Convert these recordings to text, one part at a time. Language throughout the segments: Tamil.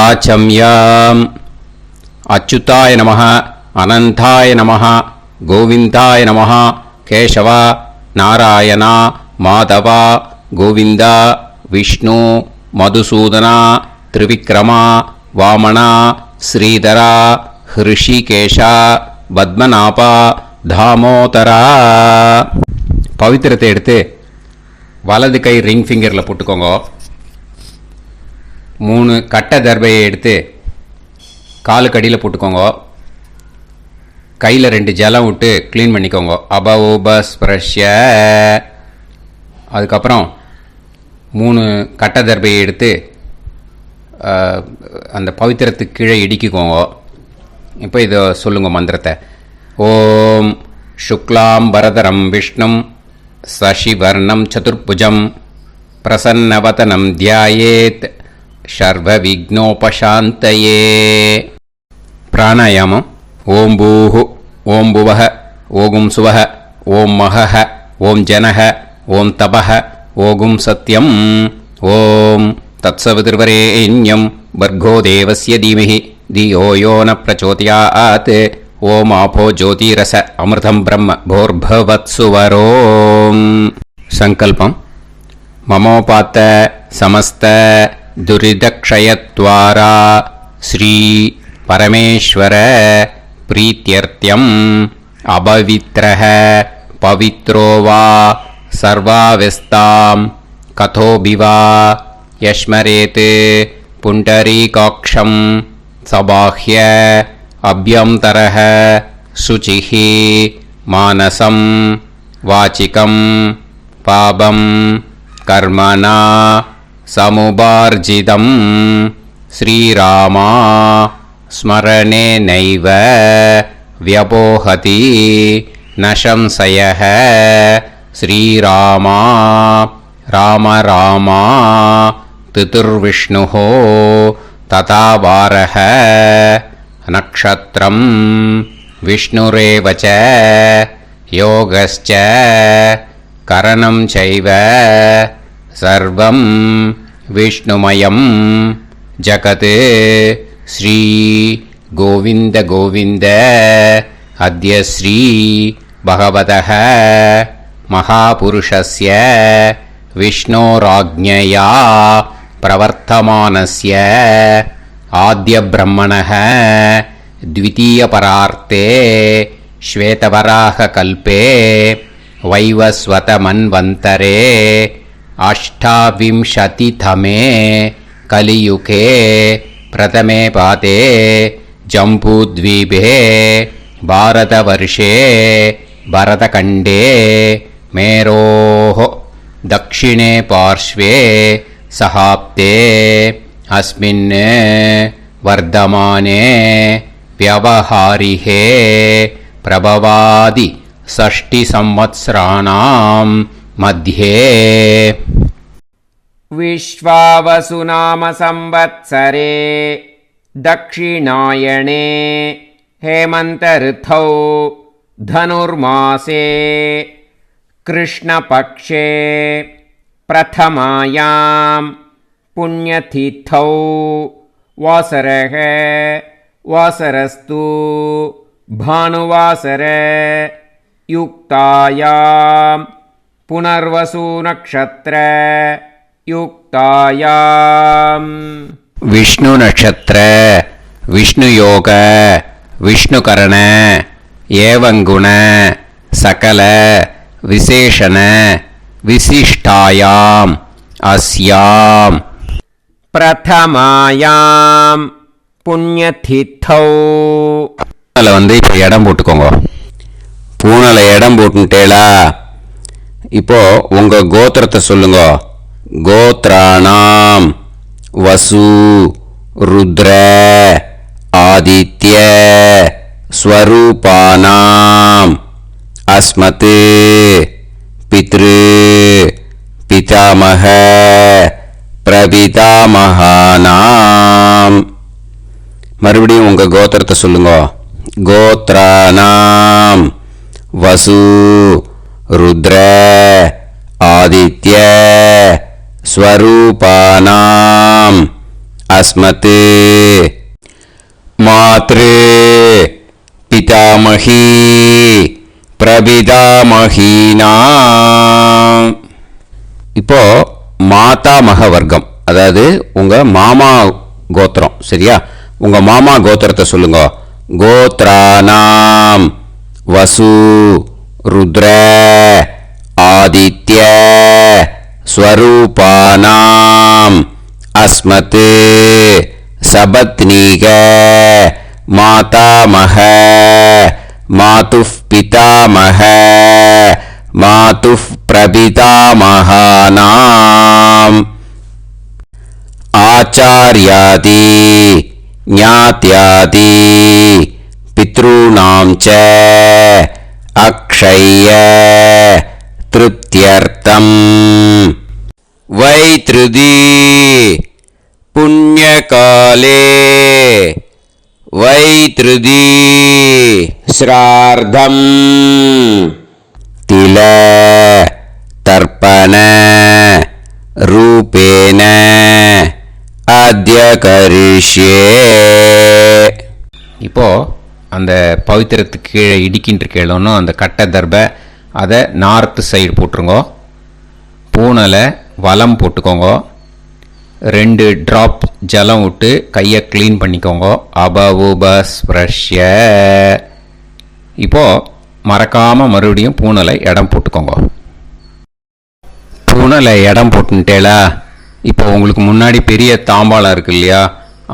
वाचम्याम् अच्युताय नमः अनंताय नमः गोविंदाय नमः केशव नारायण माधव गोविंद विष्णु मधुसूदन त्रिविक्रम वामन श्रीधर ऋषिकेश पद्मनाभ दामोदर पवित्रத்தை எடுத்து வலது கை ரிங் ஃபிங்கரில் போட்டுக்கோங்க. 3 கட்டை தர்பையை எடுத்து காலுக்கு அடியில் போட்டுக்கோங்க. கையில் 2 ஜலம் விட்டு க்ளீன் பண்ணிக்கோங்க. அபஓபஸ்பிரஷ்ய. அதுக்கப்புறம் 3 கட்டை தர்பையை எடுத்து அந்த பவித்திரத்துக்கு கீழே இடிக்கிக்கோங்க. இப்போ இதை சொல்லுங்க மந்திரத்தை. ஓம் சுக்லாம் வரதரம் விஷ்ணும் சசிவர்ணம் சதுர்புஜம் பிரசன்னவதனம் தியாயேத் சர்வ விக்னோபசாந்தயே. பிராணாயாமம். ஓம் பூஹு ஓம் புவஹ ஓகும் சுவஹ ஓம் மஹஹ ஓம் ஜனஹ ஓம் தபஹ ஓகும் சத்யம் ஓம் தத்சவிதுர்வரேண்யம் வர்கோ தேவஸ்ய தீமஹி தியோ யோ ந பிரச்சோதயாத் ஓம் ஆபோ ஜோதிரச அமிர்தம் பிரம்ம போர்பவத்சுவரோம். சங்கல்பம். மமோபாத்த சமஸ்த துரிதக்ஷயத்வாரா ஸ்ரீ பரமேஸ்வர பிரீத்யர்த்தியம் அபவித்ரஹ பவித்ரோ வா சர்வாவஸ்தாம் கதோபிவா யஸ்மரேத் புண்டரீகாக்ஷம் சபாஹ்ய அப்யந்தரஹ சுசிஹி மானசம் வாச்சிகம் பாபம் கர்மணா சமுபார்ஜிதம் ஸ்ரீராமா ஸ்மரணேனைவ வ்யபோஹதி நசம்சயஹ ஸ்ரீராமா ராம ராமா திதுர்விஷ்ணுஹோ ததா வாரஹ நக்ஷத்ரம் விஷ்ணுரேவச யோகஸ்ச கரணம் சைவ சர்வம் விஷ்ணுமயம் ஜகத் ஸ்ரீ கோவிந்த கோவிந்த அத்ய ஸ்ரீ பகவதः மகாபுருஷஸ்ய விஷ்ணோராஜ்ஞயா பிரவர்த்தமானஸ்ய ஆத்ய பிரம்மணः द्वितीयपरार्ते श्वेतवराह कल्पे वैवस्वत मन्वन्तरे अष्टाविंशतितमे कलियुगे प्रथमे पादे जम्बूद्वीपे भारतवर्षे भरतखण्डे मेरोः दक्षिणे पार्श्वे सहाब्दे अस्मिन् वर्धमाने व्यवहारिहे प्रभवादि षष्टि संवत्सराणां मध्ये विश्वावसुनाम संवत्सरे दक्षिणायणे हेमंत ऋतौ धनुर्मासे कृष्णपक्षे प्रथमायां पुण्यतिथौ वासरः वासरस्तु भानुवासर युक्तायां पुनर्वसु नक्षत्र युक्तायां विष्णु नक्षत्र विष्णु योग विष्णुकरण एवं गुण सकल विशेषण विशिष्टायां अस्यां प्रथमायां புண்ணியதித்தௌ. பூனலை வந்து இப்போ இடம் போட்டுக்கோங்க. பூனலை இடம் போட்டுட்டேளா? இப்போ உங்க கோத்திரத்தை சொல்லுங்க. கோத்ராணாம் வசு ருத்ர ஆதித்ய ஸ்வரூபானாம் அஸ்மத் பித்ரு பிதாமக பிரபிதாமகானாம். மறுபடியும் உங்க கோத்திரத்தை சொல்லுங்க. கோத்ராணாம் வசு ருத்ர ஆதித்ய ஸ்வரூபானாம் अस्मत् मातृ पितामही பிரபிதாமஹீனா. இப்போ மாதாமக வர்க்கம், அதாவது உங்க மாமா கோத்திரம். சரியா? உங்க மாமா கோத்திரத்தை சொல்லுங்க. கோத்ரானாம் வசு ருத்ர ஆதித்ய ஸ்வரூபானாம் அஸ்மத் சபத்னீக மாதாமக மாதுஃப் பிதாமக மாதுஃப் பிரபிதாமகானாம் ஆச்சார்யாதி ஞாத்யாதி பித்ருணாம் ச அக்ஷய திருப்தியர்த்தம் வைத்ருதி புண்ணியகாலே வைத்ருதி ஸ்ரார்த்தம் தில தர்ப்பண ரூபேன அத்ய கரிஷ்யே. இப்போ அந்த பவித்திரத்துக்கு கீழே இடிக்கின்ற கீழே அந்த கட்டை தர்பை அதை நார்த்து சைடு போட்டுருங்க. பூனலை வலம் போட்டுக்கோங்க. 2 ட்ராப் ஜலம் விட்டு கையை க்ளீன் பண்ணிக்கோங்க. அபவுபஸ்ப்ரஷ்ய. இப்போது மறக்காமல் மறுபடியும் பூனலை இடம் போட்டுக்கோங்க. பூனலை இடம் போட்டுட்டேலா? இப்போ உங்களுக்கு முன்னாடி பெரிய தாம்பாளம் இருக்கு இல்லையா,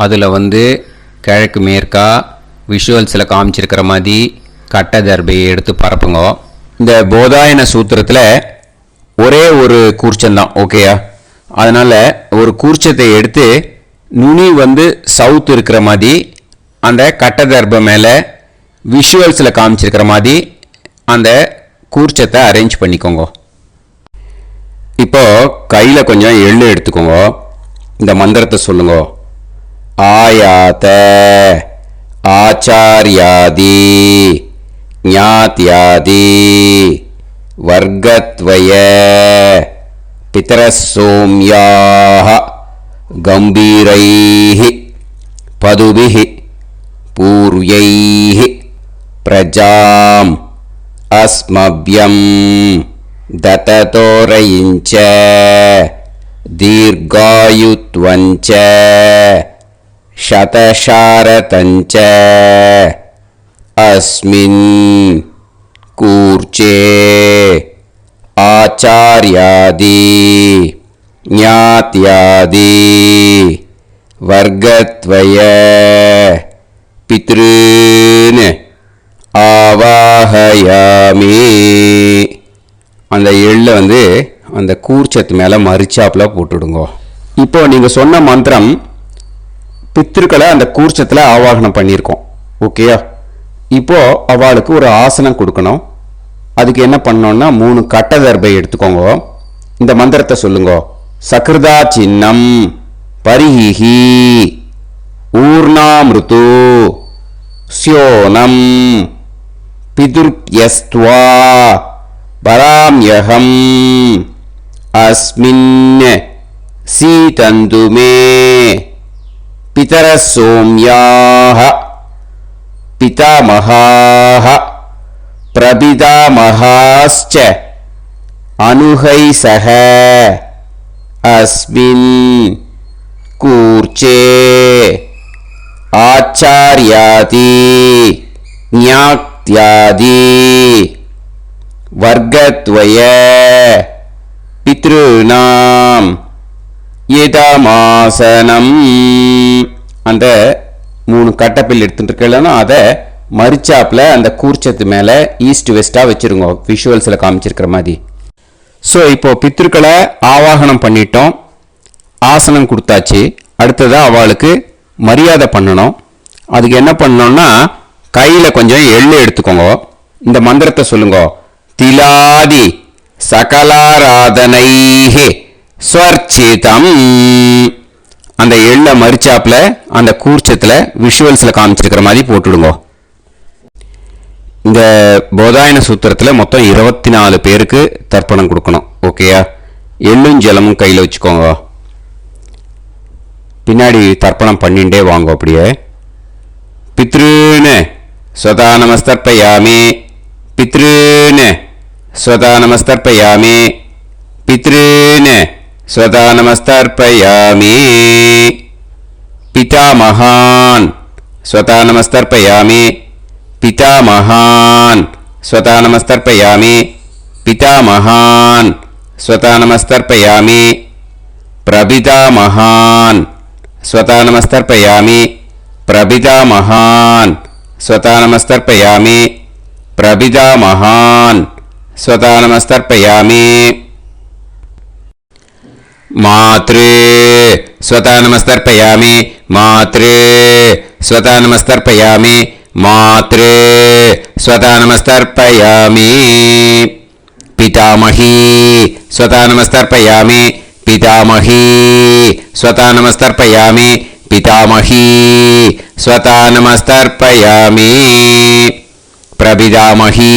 அதில் கிழக்கு மேற்கா விஷுவல்ஸில் காமிச்சிருக்கிற மாதிரி கட்டை தர்பையை எடுத்து பரப்புங்க. இந்த போதாயன சூத்திரத்தில் ஒரே ஒரு கூர்ச்சந்தான், ஓகேயா? அதனால் ஒரு கூர்ச்சத்தை எடுத்து நுனி சவுத் இருக்கிற மாதிரி அந்த கட்டை தர்பை மேலே விஷுவல்ஸில் காமிச்சிருக்கிற மாதிரி அந்த கூர்ச்சத்தை அரேஞ்ச் பண்ணிக்கோங்க. இப்போ கையில் கொஞ்சம் எள்ளு எடுத்துக்கோங்க. இந்த மந்திரத்தை சொல்லுங்க. ஆயாத ஆச்சாரியாதி ஞாத்யாதி வர்க்கத்வய பிதரசோம்யாஹ கம்பீரைஹ பதுபிஹ பூர்வைஹ பிரஜாம் அஸ்மவ்யம் தததோரயிஞ்ச தீர்காயுத்வஞ்ச சதசாரதஞ்ச அஸ்மின் கூர்ச்சே ஆச்சார்யாதி ஞாத்யாதி வர்க்கத்வய பித்ருன் ஆவாஹயாமி. அந்த எள்ளை அந்த கூர்ச்சத்து மேலே மரிச்சாப்பில் போட்டுடுங்க. இப்போ நீங்கள் சொன்ன மந்திரம் பித்ருக்களை அந்த கூர்ச்சத்தில் ஆவாகனம் பண்ணியிருக்கோம், ஓகேயா? இப்போ அவளுக்கு ஒரு ஆசனம் கொடுக்கணும். அதுக்கு என்ன பண்ணோம்னா 3 கட்டை தர்பை எடுத்துக்கோங்க. இந்த மந்திரத்தை சொல்லுங்க. சக்ருதா சின்னம் பரிஹி ஊர்ணாமிருத்து ஸ்யோனம் பிதுர்யஸ்த்வா பராம்யகம் அஸ்மின் சீதந்து மே பிதரசோம்யாஹ பிதாமஹாஹ பிரபிதாமஹாஸ்ச அனுஹைசஹ அஸ்மின் கூர்ச்சே ஆச்சார்யாதி ஞாத்யாதி வர்க்கத்வய பித்ருநாம் இதமாசனம். அந்த 3 கட்டப்பில் எடுத்துட்டு இருக்கலன்னா அதை மரிச்சாப்பில் அந்த கூர்ச்சத்து மேலே ஈஸ்ட் வெஸ்ட்டாக வச்சுருங்க, விஷுவல்ஸில் காமிச்சிருக்கிற மாதிரி. ஸோ இப்போது பித்ருக்களை ஆவாகனம் பண்ணிட்டோம், ஆசனம் கொடுத்தாச்சு. அடுத்ததாக அவளுக்கு மரியாதை பண்ணணும். அதுக்கு என்ன பண்ணணும்னா கையில் கொஞ்சம் எள்ளு எடுத்துக்கோங்க. இந்த மந்திரத்தை சொல்லுங்க. திலாதி சகலாராதனைஹே ஸ்வர்ச்சிதம். அந்த எள்ளை மரிச்சாப்பில் அந்த கூர்ச்சத்தில் விஷுவல்ஸில் காமிச்சிருக்கிற மாதிரி போட்டுடுங்க. இந்த போதாயன சூத்திரத்தில் மொத்தம் 24 பேருக்கு தர்ப்பணம் கொடுக்கணும், ஓகேயா? எள்ளும் ஜலமும் கையில் வச்சுக்கோங்க. பின்னாடி தர்ப்பணம் பண்ணிண்டே வாங்க. அப்படியே பித்ருன்னு ஸ்வதா நமஸ்தர்ப்பயாமி, பித்ருன்னு ஸ்வதா நமஸ்தர்ப்பயாமி, பித்ருன்னு ஸ்வதா நமஸ்தர்ப்பயாமி. பிதாமகான் ஸ்வதா நமஸ்தர்ப்பயாமி, பிதாமகான் ஸ்வதா நமஸ்தர்ப்பயாமி, பிதாமகான் ஸ்வதா நமஸ்தர்ப்பயாமி. பிரபிதாமகான் ஸ்வதா நமஸ்தர்ப்பயாமி, பிரபிதாமகான் ஸ்வதா நமஸ்தர்ப்பயாமி, பிரபிதாமகான் ஸ்வதா நமஸ்தர்ப்பயாமி. மாத்ரு ஸ்வதா நமஸ்தர்ப்பயாமி, மாத்ரு ஸ்வதா நமஸ்தர்ப்பயாமி, மாத்ரு ஸ்வதா நமஸ்தர்ப்பயாமி. பிதாமஹி ஸ்வதா நமஸ்தர்ப்பயாமி, பிதாமஹி ஸ்வதா நமஸ்தர்ப்பயாமி, பிதாமஹி ஸ்வதா நமஸ்தர்ப்பயாமி. பிரபிதாமஹி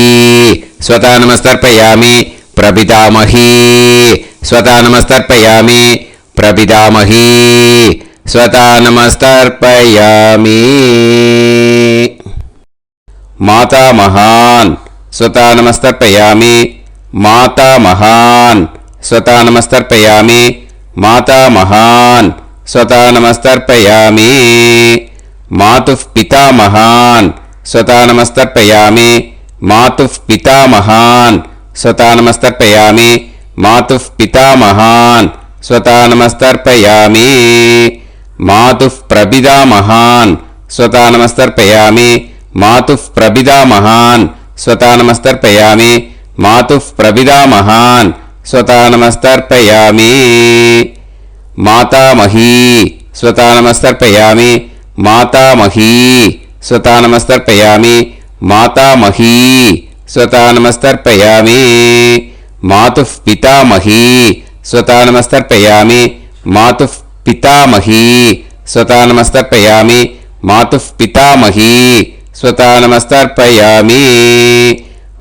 ஸ்வதா நமஸ்தர்ப்பயாமி, பிரபிதாமஹி ஸ்வதா நமஸ்தர்ப்பயாமி, பிரபிதாமஹி ஸ்வதா நமஸ்தர்ப்பயாமி. மாதாமகான் ஸ்வதா நமஸ்தர்ப்பயாமி, மாதாமகான் ஸ்வதா நமஸ்தர்ப்பயாமி, மாதாமகான் ஸ்வதா நமஸ்தர்ப்பயாமி. மாதுః பிதாமகான் ஸ்வதா நமஸ்தர்ப்பயாமி, மாதுః பிதாமகான் ஸ்வதா நமஸ்தர்ப்பயாமி, மாதுః பிதாமகான் ஸ்வதா நமஸ்தர்ப்பயாமி. மாதுః பிரபிதாமகான் ஸ்வதா நமஸ்தர்ப்பயாமி, மாதுః பிரபிதாமகான் ஸ்வதா நமஸ்தர்ப்பயாமி, மாதுః பிரபிதாமகான் ஸ்வதா நமஸ்தர்ப்பயாமி. மாதாமஹி ஸ்வதா நமஸ்தர்ப்பயாமி, மாதாமஹி ஸ்வதா நமஸ்தர்ப்பயாமி, மாதாமஹி ஸ்வதா நமஸ்தர்ப்பயாமி. மாதுః பிதாமஹி ஸ்வதா நமஸ்தர்ப்பயாமி, மாதுః பிதாமஹி ஸ்வதா நமஸ்தர்ப்பயாமி, மாதுః பிதாமஹி ஸ்வதா நமஸ்தர்ப்பயாமி.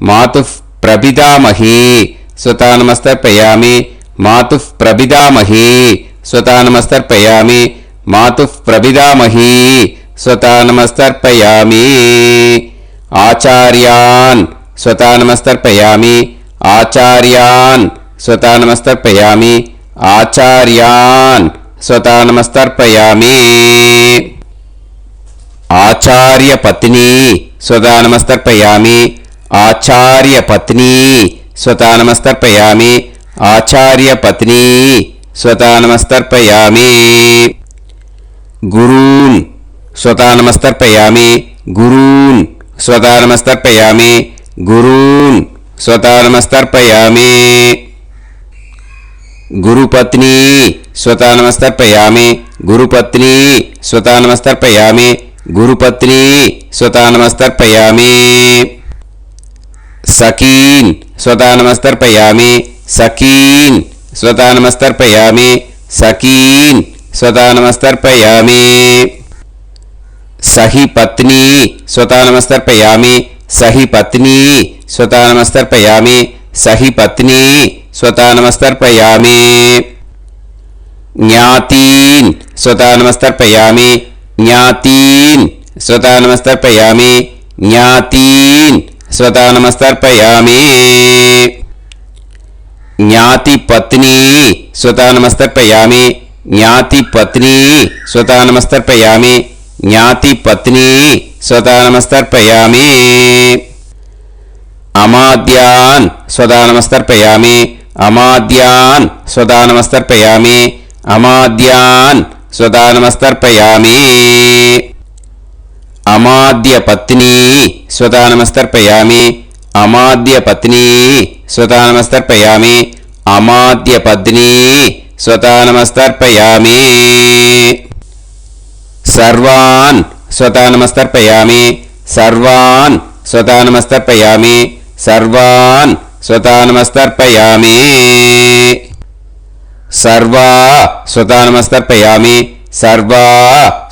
மாதுః பிரபிதாமஹி ஸ்வதா நமஸ்தர்ப்பயாமி, மாதுః பிரபிதாமஹி ஸ்வதா நமஸ்தர்ப்பயாமி, மாதுః பிரபிதாமஹி ஸ்வதா நமஸ்தர்ப்பயாமி. ஆச்சார்யான் ஸ்வதா நமஸ்தர்ப்பயாமி, ஆச்சார்யான் ஸ்வதா நமஸ்தர்ப்பயாமி, ஆச்சார்யான் ஸ்வதா நமஸ்தர்ப்பயாமி. ஆச்சார்ய பத்னி ஸ்வதா நமஸ்தர்ப்பயாமி, ஆச்சார்ய பத்னி ஸ்வதா நமஸ்தர்ப்பயாமி, ஆச்சார்ய பத்னி ஸ்வதா நமஸ்தர்ப்பயாமி. குரூன் ஸ்வதா நமஸ்தர்ப்பயாமி, குரூன் ஸ்வதா நமஸ்தர்ப்பயாமி, குரூன் ஸ்வதா நமஸ்தர்ப்பயாమి. గురుపత్ని స్వతా నమస్తర్పయామి, గురుపత్ని స్వతా నమస్తర్పయామి, గురుపత్ని స్వతా నమస్తర్పయామి. సఖీన్ స్వతా నమస్తర్పయామి, సఖీన్ స్వతా నమస్తర్పయామి, సఖీన్ స్వతా నమస్తర్పయామి. సహి పత్ని స్వతా నమస్తర్పయామి, సహి పత్ని స్వతా నమస్తర్పయామి, సహి పత్ని స్వతా నమస్తర్పయామి. జ్ఞాతీన్ స్వతా నమస్తర్పయామి, జ్ఞాతీన్ స్వతా నమస్తర్పయామి, జ్ఞాతీన్ స్వతా నమస్తర్పయామి. జ్ఞాతి పత్ని స్వతా నమస్తర్పయామి, జ్ఞాతి పత్ని స్వతా నమస్తర్పయామి, జ్ఞాతి పత్ని స్వతా నమస్తర్పయామి. అమాద్యాన్ స్వతా నమస్తర్పయామి, అమాద్యాన్ స్వతా నమస్తర్పయామి, అమాద్యాన్ స్వతా నమస్తర్పయామి. అమాద్య పత్ని స్వతా నమస్తర్పయామి, అమాద్య పత్ని స్వతా నమస్తర్పయామి, అమాద్య పత్ని స్వతా నమస్తర్పయామి. సర్వాన్ స్వతా నమస్తర్పయామి, సర్వాన్ స్వతా నమస్తర్పయామి, సర్వాన్ స్వతా నమస్తర్పయామి. సర్వా స్వతా నమస్తర్పయామి, సర్వా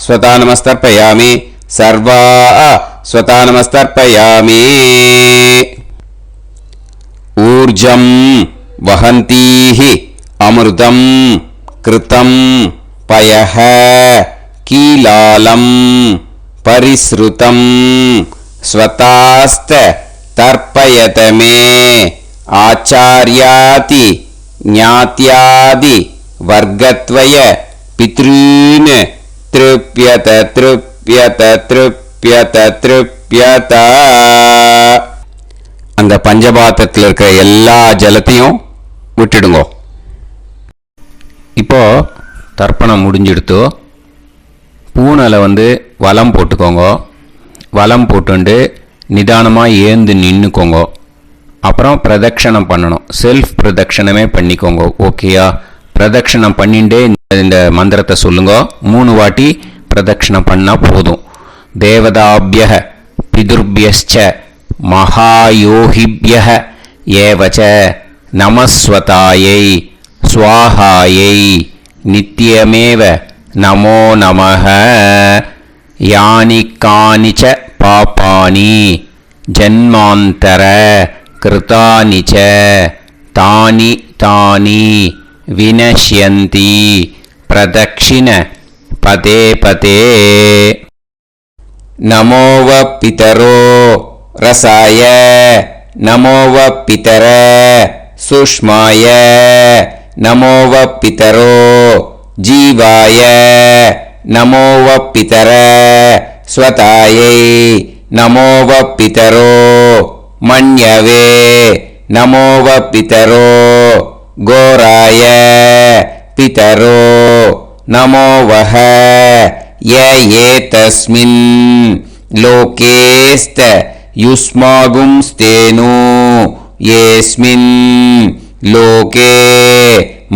స్వతా నమస్తర్పయామి, సర్వా స్వతా నమస్తర్పయామి. ఊర్జం వహంతీః అమృతం కృతం பயஹ கீலாலம் பரிஸ்ருதம் ஸ்வதாஸ்த தர்ப்பயதமே ஆச்சார்யாதி ஞாத்யாதி வர்க்கத்வய பித்ரீன் த்ருப்யத த்ருப்யத த்ருப்யத த்ருப்யத. அந்த பஞ்சபாத்திரத்தில் இருக்கிற எல்லா ஜலத்தையும் விட்டுடுங்கோ. இப்போ தர்ப்பணம் முடிஞ்செடுத்தோ பூனலை வலம் போட்டுக்கோங்க. வலம் போட்டுண்டு நிதானமாக ஏந்து நின்றுக்கோங்க. அப்புறம் பிரதட்சணம் பண்ணணும். செல்ஃப் பிரதட்சணமே பண்ணிக்கோங்க. ஓகேயா? பிரதட்சணம் பண்ணிண்டே இந்த மந்திரத்தை சொல்லுங்க. 3 வாட்டி பிரதட்சணம் பண்ணால் போதும். தேவதாபிய பிதுர்பியச்ச மகாயோகிபிய ஏவச்ச நமஸ்வதாயை ஸ்வாஹாயை நித்யமேவ நமோ நமஹ. யானி கானிச்ச பாபானி ஜன்மாந்தர கிருதானி ச தானி தானி வினஷ்யந்தி பிரதக்ஷிண பதே பதே. நமோவ பிதரோ ரசாய நமோவ பிதர சுஷ்மாய நமோவ பிதரோ ஜீவாய நமோவ பிதர ஸ்வதாயை நமோவ பிதரோ மன்யவே நமோவ பிதரோ கோராய பிதரோ நமோவஹ ய ஏதஸ்மின் லோகேஸ்த யுஸ்மாகும்ஸ்தேனு ஏஸ்மின் லோகே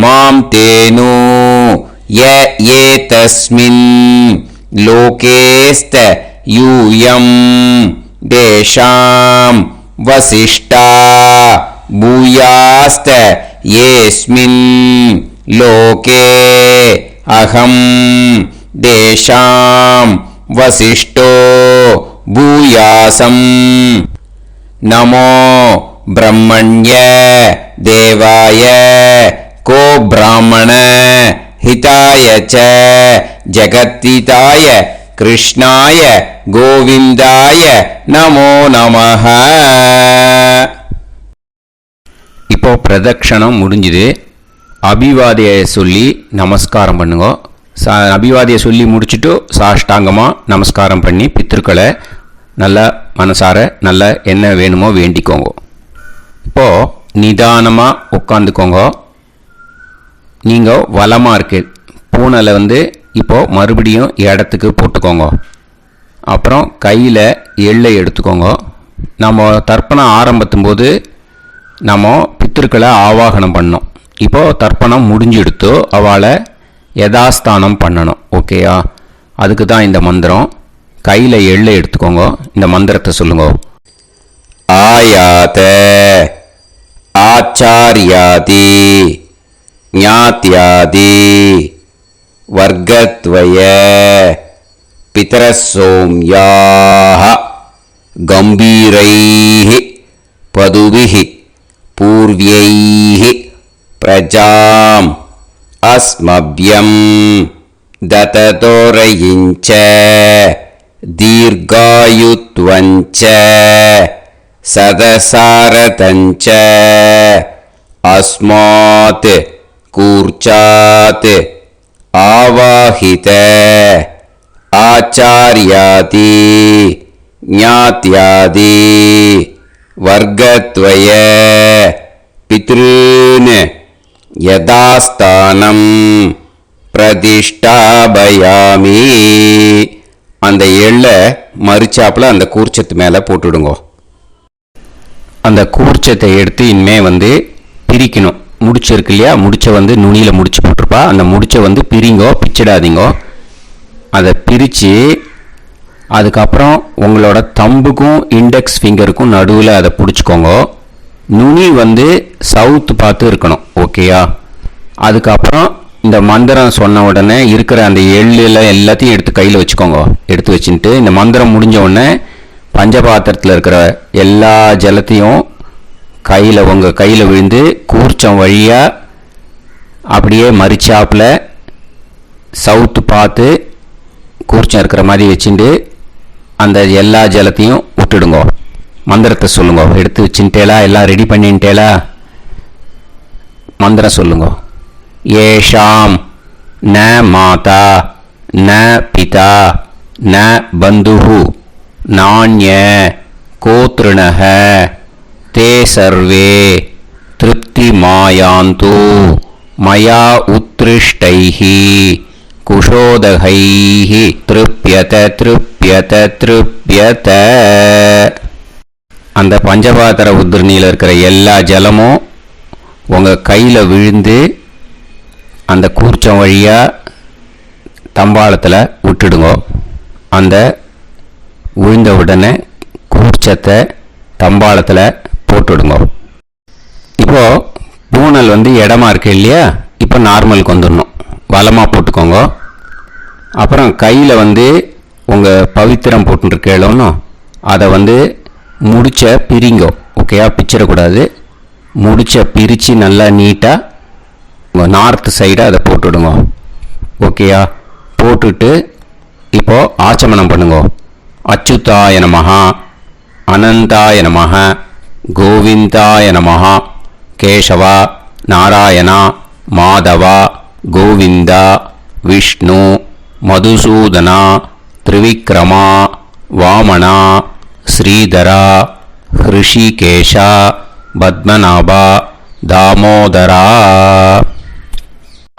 மாம் தேனு ய ஏதஸ்மின் லோகேஸ்த யூயம் தேஷாம் வசிஷ்டா பூயாஸ்த ஏஸ்மின் லோகே அகம் தேஷாம் வசிஷ்டோ பூயாசம். நமோ பிரம்மண்ய தேவாய கோ பிராமண ஹிதாய ச ஜகத்ஹிதாய கிருஷ்ணாய கோவிந்தாய நமோ நமஹ. இப்போ பிரதட்சணம் முடிஞ்சுது. அபிவாதியை சொல்லி நமஸ்காரம் பண்ணுங்க. அபிவாதியை சொல்லி முடிச்சுட்டு சாஷ்டாங்கமாக நமஸ்காரம் பண்ணி பித்ருக்களை நல்லா மனசார நல்லா என்ன வேணுமோ வேண்டிக்கோங்க. இப்போது நிதானமாக உட்காந்துக்கோங்க. நீங்கள் வலமாக இருக்கு பூனலை இப்போது மறுபடியும் இடத்துக்கு போட்டுக்கோங்க. அப்புறம் கையில் எள்ளை எடுத்துக்கோங்க. நம்ம தர்ப்பணம் ஆரம்பித்தும் போது நம்ம பித்திருக்களை ஆவாகனம் பண்ணோம். இப்போது தர்ப்பணம் முடிஞ்செடுத்தோ அவளை யதாஸ்தானம் பண்ணணும். ஓகேயா? அதுக்கு தான் இந்த மந்திரம். கையில் எள்ளை எடுத்துக்கோங்க. இந்த மந்திரத்தை சொல்லுங்க. ஆயாத ஆச்சாரியாதி ஞாத்யாதி வர்க்கத்வய பிதரசோம்யாஹ கம்பீரைஹ பதுபிஹ பூர்வ்யைஹ பிரஜாம் அஸ்மப்யம் தததோரயிஞ்ச தீர்காயுத்வஞ்ச சதசாரதஞ்ச அஸ்மாத் கூர்ச்சாத் ஆவாஹித ஆச்சார்யாதி ஞாத்யாதி வர்க்கத்வய பித்ருன் யதாஸ்தானம் பிரதிஷ்டாபயாமி. அந்த எள்ளை மறிச்சாப்பில் அந்த கூர்ச்சத்து மேலே போட்டுடுங்க. அந்த கூர்ச்சத்தை எடுத்து இனிமே பிரிக்கணும். முடிச்சு இருக்கு இல்லையா? முடிச்சை நுனியில் முடிச்சு போட்டிருப்பா. அந்த முடிச்சை பிரிங்கோ, பிச்சிடாதீங்கோ. அதை பிரித்து அதுக்கப்புறம் உங்களோட தம்புக்கும் இண்டெக்ஸ் ஃபிங்கருக்கும் நடுவில் அதை பிடிச்சிக்கோங்க. நுனி சவுத்து பார்த்து இருக்கணும். ஓகேயா? அதுக்கப்புறம் இந்த மந்திரம் சொன்ன உடனே இருக்கிற அந்த எள்ளில் எல்லாத்தையும் எடுத்து கையில் வச்சுக்கோங்க. எடுத்து வச்சுட்டு இந்த மந்திரம் முடிஞ்ச உடனே பஞ்சபாத்திரத்தில் இருக்கிற எல்லா ஜலத்தையும் உங்கள் கையில் விழுந்து கூர்ச்சம் வழியாக அப்படியே மறிச்சாப்பில் சவுத்து பார்த்து கூர்ச்சம் இருக்கிற மாதிரி வச்சுட்டு அந்த எல்லா ஜலத்தையும் விட்டுடுங்க. மந்திரத்தை சொல்லுங்க. எடுத்து வச்சுட்டேலா, எல்லாம் ரெடி பண்ணிட்டேலா? மந்திரம் சொல்லுங்க. ஏஷாம் ந மாதா ந பிதா ந பந்துஹு நாண்ய கோத்ருணஹ தே சர்வே திருப்தி மாயாந்து மயா உத்ருஷ்டைஹி குஷோதகைஹி திருப்யத திருப்யத திருப்யத. அந்த பஞ்சபாத்திர உத்ரணியில் இருக்கிற எல்லா ஜலமும் உங்கள் கையில் விழுந்து அந்த கூர்ச்சம் வழியாக தம்பாளத்தில் விட்டுடுங்க. அந்த விழுந்த உடனே கூர்ச்சத்தை தம்பாளத்தில் போட்டுடுங்க. இப்போது பூனல் இடமா இருக்கு இல்லையா, இப்போ நார்மலுக்கு வந்துடணும். வலமாக போட்டுக்கோங்க. அப்புறம் கையில் உங்கள் பவித்திரம் போட்டுருக்கேளோன்னு அதை முடிச்ச பிரிங்கோ. ஓகேயா? பிச்சிடக்கூடாது. முடிச்ச பிரித்து நல்லா நீட்டாக உங்கள் நார்த்து சைடை அதை போட்டுவிடுங்க. ஓகேயா? போட்டுட்டு இப்போது ஆச்சமனம் பண்ணுங்க. அச்சுதாய நமஹ, அனந்தாய நமஹ, கோவிந்தாய நமஹ, கேசவா, நாராயணா, மாதவா, கோவிந்தா, விஷ்ணு, மதுசூதனா, திரிவிக்ரமா, வாமனா, ஸ்ரீதரா, ஹிருஷிகேஷா, பத்மநாபா, தாமோதரா.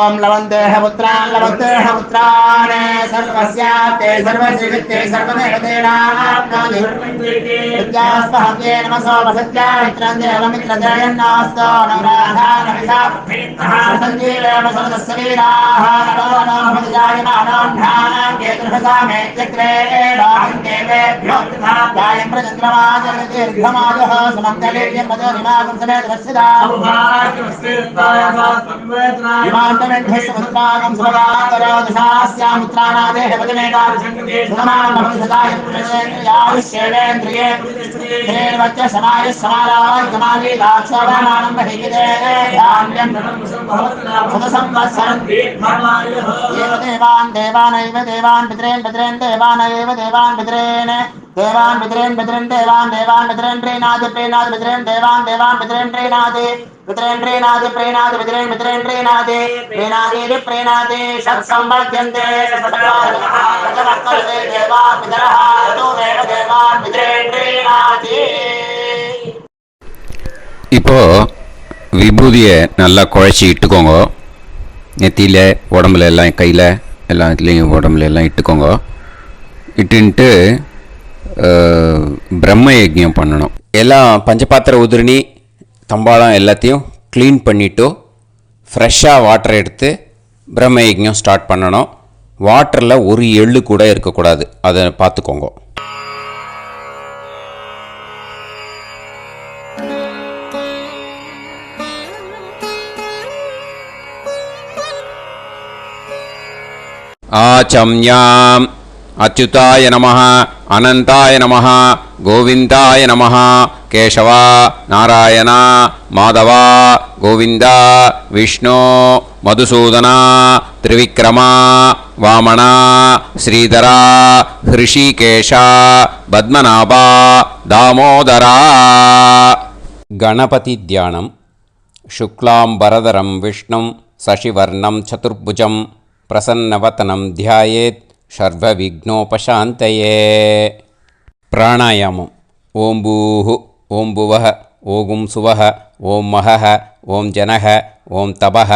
ओम लवन्तेह पुत्रान् लवन्तेह पुत्रान् सर्वस्याते सर्वश्रीवित्ते सर्वदेवतेनाप्नोति विद्यास्महते नमसो वसत्या मित्रं देवमित्रजयन्नास्तो नवराधानविषाभीतः सञ्जीवेम सदस्सवीराः नमो भजायमानान्धानां केतुर्भसामेत्यग्रे देवेभ्यो गायं प्रचन्द्रमाजगदीर्घमाजः समन्तलीर्यं मदोनिमागं समेत वत्सदा विमानमेध्यस्वत्रागं सुभगान्तरादशास्यामुत्रानादेह पतिमेकादशङ्कृते सुमानभविषदाय पुरुषेन्द्रियायुष्येवेन्द्रिये हेर्वच्च समायुः समाराय कमाली दाक्षाभामानं बहिगिदे धान्यं सुदसंवत्सरं एव देवान् देवानैव देवान् पितॄन् पितॄन् देवानैव देवान् पितॄन् देवान् पितॄन् पितॄन् देवान् देवान् पितॄन् प्रीणाति प्रीणाति पितॄन् देवान् देवान् पितॄन् प्रीणाति पितॄन् प्रीणाति प्रीणाति पितॄन् पितॄन् प्रीणाति प्रीणाति प्रीणाति षट्संवर्ध्यन्ते षट्संवर्ध्यन्ते देवा पितरः ततो देव देवान् पितॄन् प्रीणाति. இப்போ விபூதியை நல்லா குழைச்சி இட்டுக்கோங்க. நெத்தியில், உடம்புல எல்லாம், கையில் எல்லாம் இதுலேயும் உடம்புல எல்லாம் இட்டுக்கோங்க. இட்டுன்ட்டு பிரம்ம யஜ்ஞம் பண்ணணும். எல்லாம் பஞ்சபாத்திர உதிரணி தம்பாளம் எல்லாத்தையும் க்ளீன் பண்ணிவிட்டு ஃப்ரெஷ்ஷாக வாட்டர் எடுத்து பிரம்ம யஜ்ஞம் ஸ்டார்ட் பண்ணணும். வாட்டரில் ஒரு எள்ளு கூட இருக்கக்கூடாது, அதை பார்த்துக்கோங்க. ஆச்சம்யாம் அச்சுதாய நமஹ, அனந்தாய நமஹ, கோவிந்தாய நமஹ, கேசவா, நாராயணா, மாதவா, கோவிந்தா, விஷ்ணு, மதுசூதனா, திரிவிக்ரமா, வாமனா, ஸ்ரீதரா, ஹிருஷிகேஷா, பத்மநாபா, தாமோதரா. கணபதி தியானம். சுக்லாம்பரதரம் விஷ்ணும் சசிவர்ணம் சதுர்புஜம் பிரசன்னவதனம் தியாயேத் சர்வவிக்னோபசாந்தயே. பிராணாயாமம். ஓம் பூஹு ஓம் புவஹ ஓகும் சுவஹ ஓம் மஹஹ ஓம் ஜனஹ ஓம் தபஹ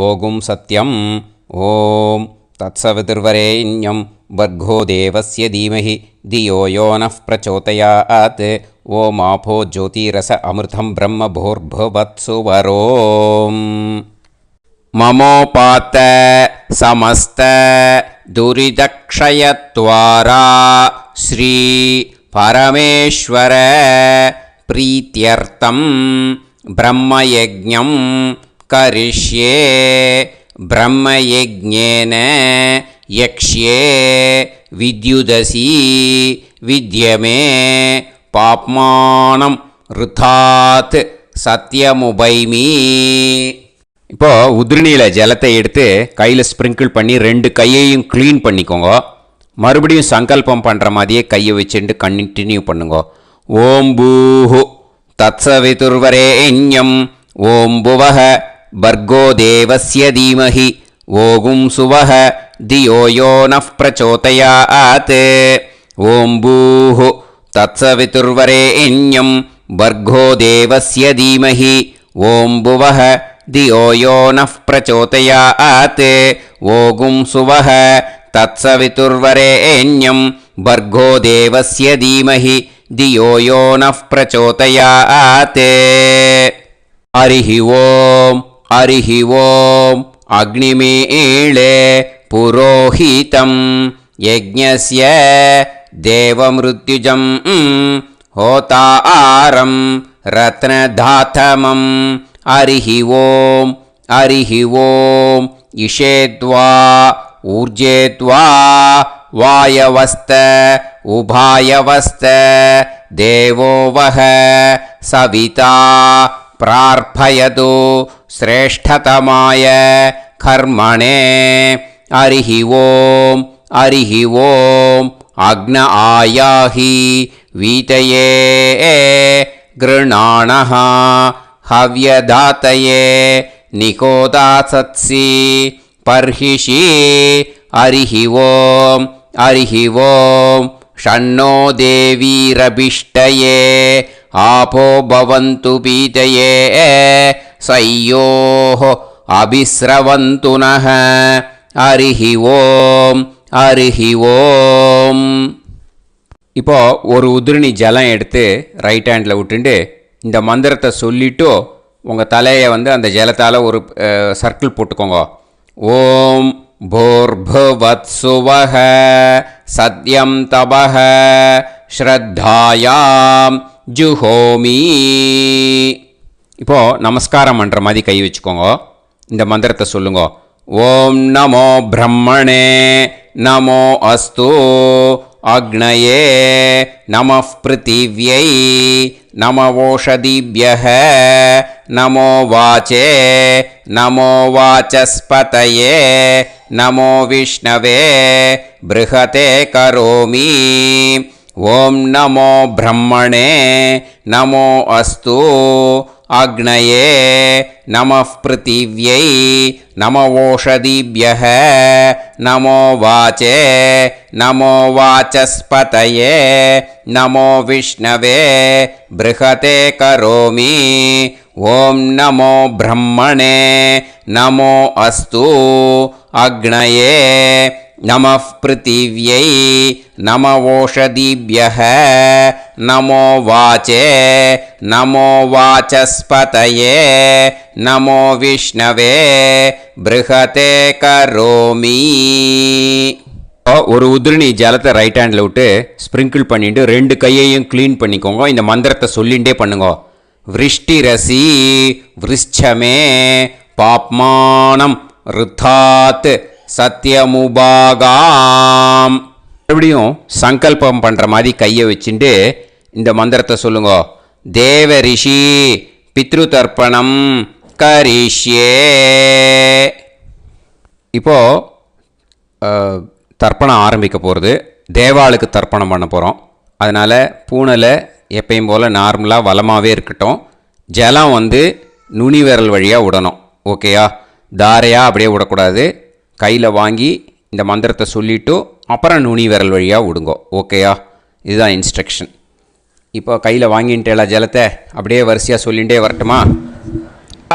ஓகும் சத்யம். ஓம் தத்சவிதுர்வரேண்யம் வர்கோ தேவஸ்ய தீமஹி தியோ யோ நः பிரச்சோதயாத். ஓம் ஆபோ ஜோதிரஸ அமிர்தம் பிரம்ம भूर्भुवत्सुवरोम्. ममोपात समस्त दुरिदक्षयत्वारा श्री परमेश्वर प्रीत्यर्थं ब्रह्मयज्ञं करिष्ये. ब्रह्मयज्ञेन यक्ष्ये विद्युदसि विद्यमे पाप्मानं ऋथात् सत्यमुपैमि. இப்போது உதிரணியில் ஜலத்தை எடுத்து கையில் ஸ்ப்ரிங்கிள் பண்ணி 2 கையையும் க்ளீன் பண்ணிக்கோங்க. மறுபடியும் சங்கல்பம் பண்ணுற மாதிரியே கையை வச்சுட்டு கண்டினியூ பண்ணுங்க. ஓம் பூஹு தத்சவிதுர்வரேண்யம் ஓம் புவஹ பர்கோ தேவஸ்ய தீமஹி ஓகும் சுவஹ தியோ யோ நஃப் பிரச்சோதயாத். ஓம் பூஹு தத்சவிதுர்வரேண்யம் பர்கோ தேவஸ்ய தீமஹி ஓம் புவஹ தியோ யோ நஃப் பிரச்சோதயாத். ஓகும் சுவஹ தத்சவிதுர்வரேண்யம் பர்கோ தேவஸ்ய தீமஹி தியோ யோ நஃப் பிரச்சோதயாத். ஹரிஹி ஓம் ஹரிஹி ஓம் அக்னிமீளே புரோஹிதம் யஜ்ஞஸ்ய தேவமிருத்யுஜம் ஹோதாரம் ரத்னதாதமம். ஹரிஹி ஓம் ஹரிஹி ஓம் இஷேத்வா ஊர்ஜேத்வா வாயவஸ்த உபாயவஸ்த தேவோ வஹ சவிதா பிரார்ப்பயது ஸ்ரேஷ்டதமாய கர்மணே. ஹரிஹி ஓம் ஹரிஹி ஓம் அக்ன ஆயாஹி வீதயே கிருணாணஹ ஹவ்யதாத்தயே நிகோதாசத்சி பர்ஹிஷி. ஹரிஹி ஓம் ஹரிஹி ஓம் ஷண்ணோ தேவீரபிஷ்டயே ஆபோ பவந்து பீதயே சய்யோஹ அபிஸ்ரவந்து நஹ. ஹரிஹி ஓம் ஹரிஹி ஓம். இப்போ ஒரு உதிரணி ஜலம் எடுத்து ரைட் ஹேண்டில் விட்டுண்டு இந்த மந்திரத்தை சொல்லிவிட்டு உங்கள் தலையை அந்த ஜலத்தால் ஒரு சர்க்கிள் போட்டுக்கோங்க. ஓம் பூர்புவத்சுவஹ சத்யம் தபஹ ஸ்ரத்தாயாம் ஜுஹோமி. இப்போது நமஸ்காரம் பண்ணுற மாதிரி கை வச்சுக்கோங்க. இந்த மந்திரத்தை சொல்லுங்க. ஓம் நமோ பிரம்மணே நமோ அஸ்து அக்னயே நமः பிருத்திவ்யை நமவோஷதிभ्यः நமோ வாச்சே நமோ வாசஸ்பதயே நமோ விஷ்ணவே ப்ருஹதே கரோமி. ஓம் நமோ பிரம்மணே நமோ அஸ்து அக்னயே நமः பிருத்திவ்யை நமவோஷதிभ्यः நமோ வாச்சே நமோ வாசஸ்பதயே நமோ விஷ்ணவே ப்ருஹதே கரோமி. ஓம் நமோ பிரம்மணே நமோ அஸ்து அக்னயே நமः பிருத்திவ்யை நமவோஷதிभ्यः நமோ வாச்சே நமோ வாசஸ்பதயே நமோ விஷ்ணவே ப்ருஹதே கரோமி. ஒரு உதிரணி ஜலத்தை ரைட் ஹேண்டில் விட்டு ஸ்ப்ரிங்கிள் பண்ணிட்டு 2 கையையும் க்ளீன் பண்ணிக்கோங்க. இந்த மந்திரத்தை சொல்லிகிட்டே பண்ணுங்க. விருஷ்டிரசி விருஷ்சமே பாப்மானம் ருத்தாத் சத்யமுபாகாம். மறுபடியும் சங்கல்பம் பண்ணுற மாதிரி கையை வச்சுட்டு இந்த மந்திரத்தை சொல்லுங்க. தேவ ரிஷி பித்ரு தர்ப்பணம் கரிஷ்யே. இப்போது தர்ப்பணம் ஆரம்பிக்க போகிறது. தேவாளுக்கு தர்ப்பணம் பண்ண போகிறோம். அதனால் பூனலை எப்பயும் போல் நார்மலாக வளமாகவே இருக்கட்டும். ஜலம் நுனி விரல் வழியாக விடணும். ஓகேயா? தாரையாக அப்படியே விடக்கூடாது. கையில் வாங்கி இந்த மந்திரத்தை சொல்லிவிட்டு அப்புறம் நுனி விரல் வழியாக விடுங்கோ. ஓகேயா? இதுதான் இன்ஸ்ட்ரக்ஷன். இப்போ கையில் வாங்கிட்டேல ஜலத்தை அப்படியே வரிசையாக சொல்லிகிட்டே வரட்டுமா?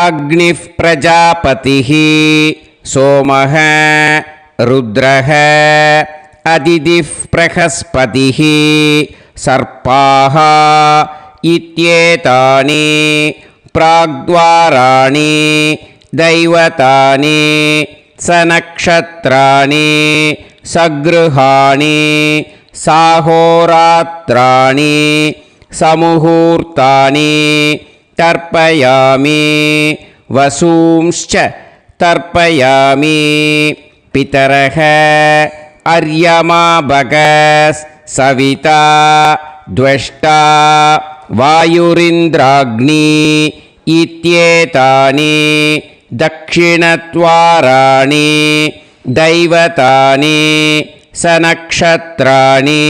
அக்னிஃப் பிரஜாபதிஹி சோமஹ ருத்ரஹ அதிதிஃப் பிரகஸ்பதிஹி சர்ப்பாஹ இத்யேதானி பிராக்த்வாராணி தைவதானி சநக்ஷத்ராணி சக்ருஹாணி சாஹோராத்ராணி சமுஹூர்த்தானி தர்ப்பயாமி வசூம்ச்ச தர்ப்பயாமி பிதரஹ அர்யமா பகஸ் சவிதா த்வஷ்டா வாயுரிந்திராக்னி இத்யேதானி दक्षिणद्वाराणि दैवतानि सनक्षत्राणि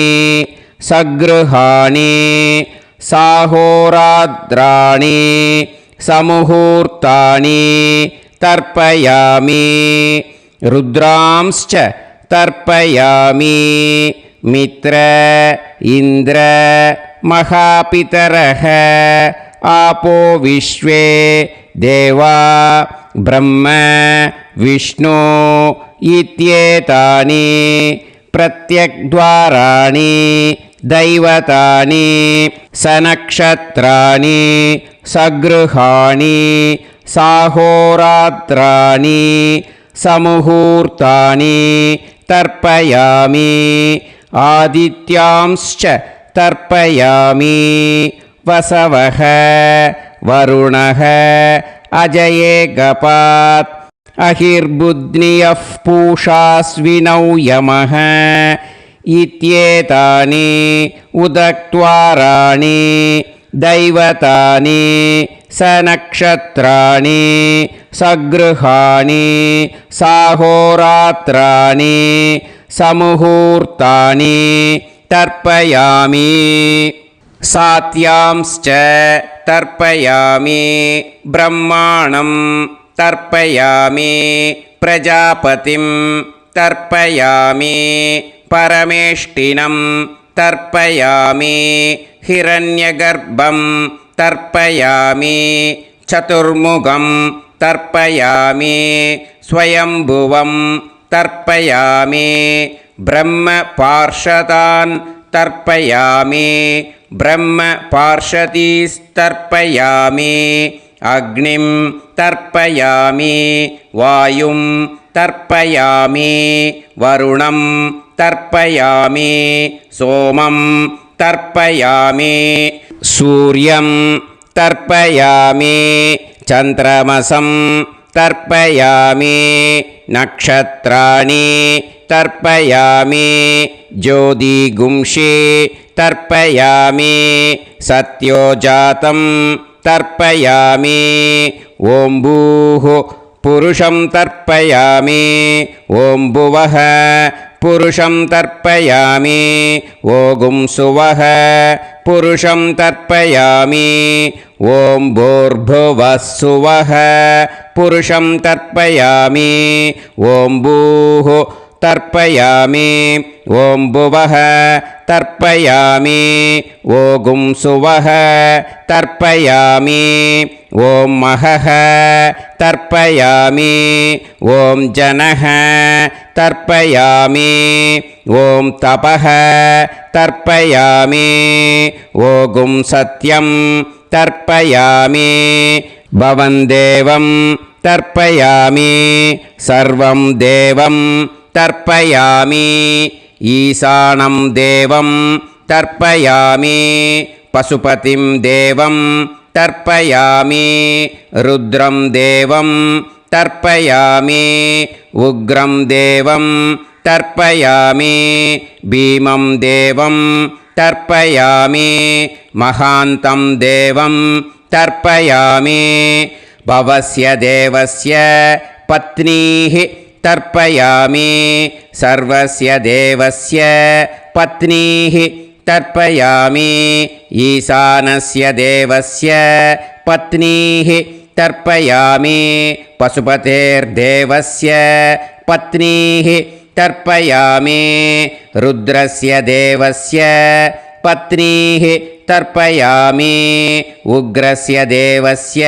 सगृहाणि साहोरात्राणि समुहूर्तानि तर्पयामि रुद्रांश्च तर्पयामि मित्र इन्द्र महापितरः आपो विश्वे देवा ब्रह्म विष्णु इत्येतानि प्रत्यग्द्वाराणि दैवतानि सनक्षत्राणि सगृहाणि साहोरात्राणि समुहूर्तानि तर्पयामि आदित्यांश्च तर्पयामि वसवः वरुणः अजयेगपात् अहिर्बुध्नियः पूषास्विनौ यमः इत्येतानि उदक्त्वाराणि दैवतानि सनक्षत्राणि सगृहाणि साहोरात्राणि समुहूर्तानि तर्पयामि सात्यांश्च तर्पयामि ब्रह्माणं तर्पयामि प्रजापतिं तर्पयामि परमेष्टिनं तर्पयामि हिरण्यगर्भं तर्पयामि चतुर्मुखं तर्पयामि स्वयंभुवं तर्पयामि ब्रह्मपार्षदान् तर्पयामि ब्रह्मपार्षदीस्तर्पयामि अग्निं तर्पयामि वायुं तर्पयामि वरुणं तर्पयामि सोमं तर्पयामि सूर्यं तर्पयामि चन्द्रमसं तर्पयामि नक्षत्राणि तर्पयामि ज्योतिगुंषि तर्पयामि सत्योजातं तर्पयामि ॐ भूः पुरुषं तर्पयामि ॐ भुवः पुरुषं तर्पयामि ॐ सुवः पुरुषं तर्पयामि ॐ भूर्भुवः सुवः पुरुषं तर्पयामि ॐ भूः तर्पयामि ॐ भुवः तर्पयामि ॐ सुवः तर्पयामि ॐ महः तर्पयामि ॐ जनः तर्पयामि ॐ तपः तर्पयामि ॐ सत्यं तर्पयामि भवं देवं तर्पयामि सर्वं देवं तर्पयामि ईशानं देवं तर्पयामि पशुपतिं देवं तर्पयामि रुद्रं देवं तर्पयामि उग्रं देवं तर्पयामि भीमं देवं तर्पयामि महान्तं देवं तर्पयामि भवस्य देवस्य पत्नीः तर्पयामि सर्वस्य देवस्य पत्नीः तर्पयामि ईशानस्य देवस्य पत्नीः तर्पयामि पशुपतेर्देवस्य पत्नीः तर्पयामि रुद्रस्य देवस्य पत्नीः तर्पयामि उग्रस्य देवस्य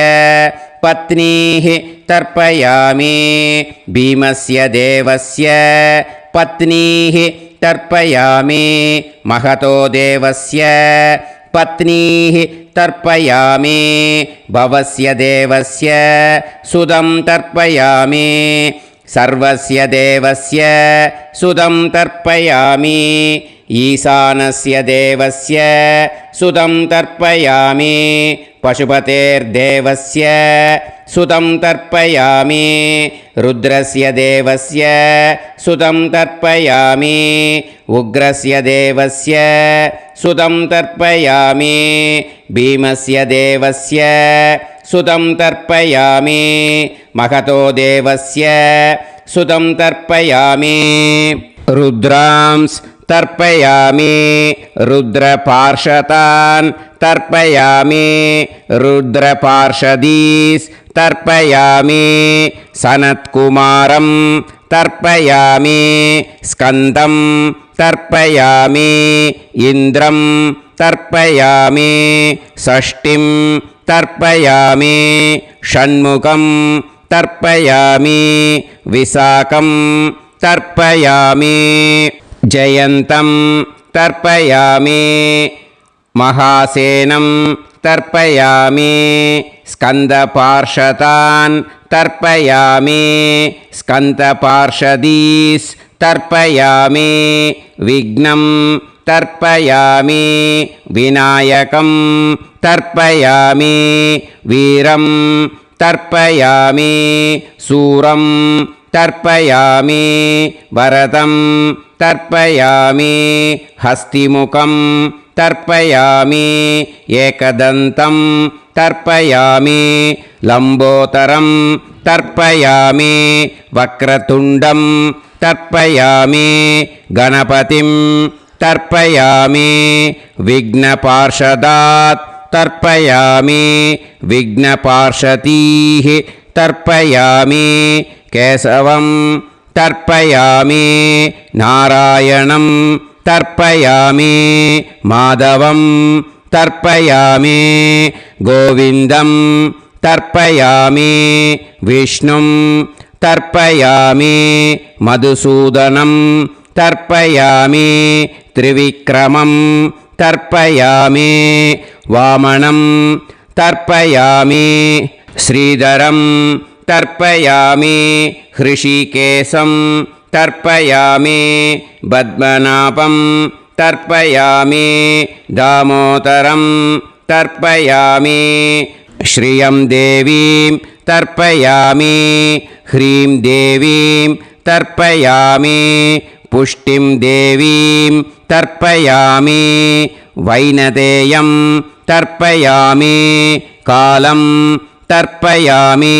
पत्नीः तर्पयामि भीमस्य देवस्य पत्नीः तर्पयामि महतो देवस्य पत्नीः तर्पयामि भवस्य देवस्य सुदं तर्पयामि सर्वस्य देवस्य सुदं तर्पयामि ईशानस्य देवस्य सुदं तर्पयामि पशुपतेर्देवस्य सुदं तर्पयामि रुद्रस्य देवस्य सुदं तर्पयामि उग्रस्य देवस्य सुदं तर्पयामि भीमस्य देवस्य सुदं तर्पयामि महतो देवस्य सुतं तर्पयामि रुद्रांस् तर्पयामि रुद्रपार्षदान् तर्पयामि रुद्रपार्षदीस् तर्पयामि सनत्कुमारं तर्पयामि स्कन्दं तर्पयामि इन्द्रं तर्पयामि षष्ठिं तर्पयामि षण्मुखं तर्पयामि विशाखं तर्पयामि जयन्तं तर्पयामि महासेनं तर्पयामि स्कन्दपार्षदान् तर्पयामि स्कन्दपार्षदीस् तर्पयामि विघ्नं तर्पयामि विनायकं तर्पयामि वीरं तर्पयामि सूरं तर्पयामि वरदं तर्पयामि हस्तिमुखं तर्पयामि एकदन्तं तर्पयामि लम्बोदरं तर्पयामि वक्रतुण्डं तर्पयामि गणपतिं तर्पयामि विघ्नपार्षदात् तर्पयामि विघ्नपार्षदीः तर्पयामि केशवं तर्पयामि नारायणं तर्पयामि माधवं तर्पयामि गोविन्दं तर्पयामि विष्णुं तर्पयामि मधुसूदनं तर्पयामि त्रिविक्रमं तर्पयामि वामनं तर्पयामि श्रीधरं तर्पयामि हृषिकेशं तर्पयामि पद्मनाभं तर्पयामि दामोदरं तर्पयामि श्रियं देवीं तर्पयामि ह्रीं देवीं तर्पयामि पुष्टिं देवीं तर्पयामि वैनतेयं तर्पयामि कालं तर्पयामि